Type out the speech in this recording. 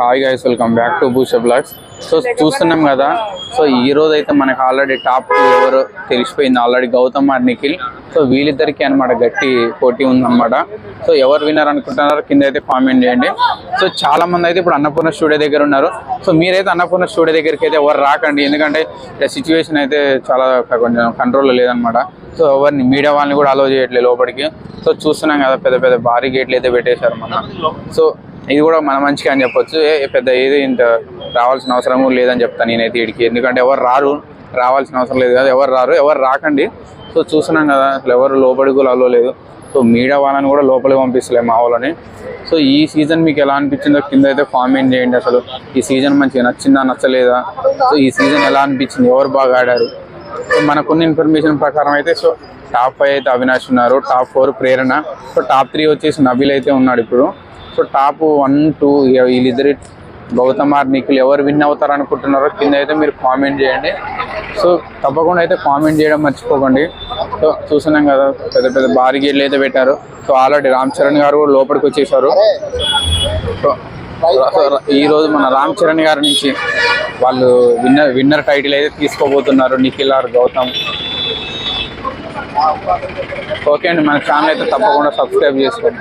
Hi guys, welcome back to Bhusha blogs. So చూస్తున్నాం కదా, so ఈ రోజు అయితే మనకు ఆల్రెడీ టాప్ ఎవరు తెలిసిపోయింది already, Gautam or Nikhil. So వీళ్ళిద్దరికి అనమాట గట్టి పోటీ ఉందన్నమాట. సో ఎవరు విన్నర్ అనుకుంటున్నారో కింద అయితే కామెంట్ చేయండి. సో చాలా మంది అయితే ఇప్పుడు అన్నపూర్ణ స్టూడియో దగ్గర ఉన్నారు. సో మీరైతే అన్నపూర్ణ స్టూడియో దగ్గరికి అయితే ఎవరు రాకండి, ఎందుకంటే సిచ్యువేషన్ అయితే చాలా కొంచెం కంట్రోల్లో లేదనమాట. సో ఎవరిని మీడియా వాళ్ళని కూడా అలో చేయట్లేదు లోపలికి. సో చూస్తున్నాం కదా, పెద్ద పెద్ద భారీ గేట్లు అయితే పెట్టేశారు మన. సో ఇది కూడా మన మంచిగా అని చెప్పొచ్చు. పెద్ద ఏది ఇంత రావాల్సిన అవసరం లేదని చెప్తాను నేనైతే వీడికి, ఎందుకంటే ఎవరు రారు, రావాల్సిన అవసరం లేదు కదా, ఎవరు రాకండి. సో చూస్తున్నాం కదా, అసలు ఎవరు లోపలికి కూడా అలో లేదు. సో మీడియా వాళ్ళని కూడా లోపలికి పంపిస్తలేదు మా వాళ్ళని. సో ఈ సీజన్ మీకు ఎలా అనిపించిందో కింద అయితే కామెంట్ చేయండి. అసలు ఈ సీజన్ మంచిగా నచ్చిందా నచ్చలేదా, సో ఈ సీజన్ ఎలా అనిపించింది, ఎవరు బాగా ఆడారు. సో మనకున్న ఇన్ఫర్మేషన్ ప్రకారం అయితే సో టాప్ 5 అయితే అవినాష్ ఉన్నారు, టాప్ 4 ప్రేరణ, సో టాప్ 3 వచ్చేసి నబీల్ అయితే ఉన్నాడు ఇప్పుడు. సో టాప్ 1, 2 వీళ్ళిద్దరి గౌతమ్ ఆర్ నిఖిల్ ఎవరు విన్ అవుతారు అనుకుంటున్నారో కింద అయితే మీరు కామెంట్ చేయండి. సో తప్పకుండా అయితే కామెంట్ చేయడం మర్చిపోకండి. సో చూస్తున్నాం కదా, పెద్ద పెద్ద భారీ గేట్లు అయితే పెట్టారు. సో ఆల్రెడీ రామ్ చరణ్ గారు కూడా లోపలికి వచ్చేసారు. సో ఈరోజు మన రామ్ చరణ్ గారి నుంచి వాళ్ళు విన్నర్ టైటిల్ అయితే తీసుకోబోతున్నారు, నిఖిల్ ఆర్ గౌతమ్. ఓకే అండి, మన ఛానల్ అయితే తప్పకుండా సబ్స్క్రైబ్ చేసుకోండి.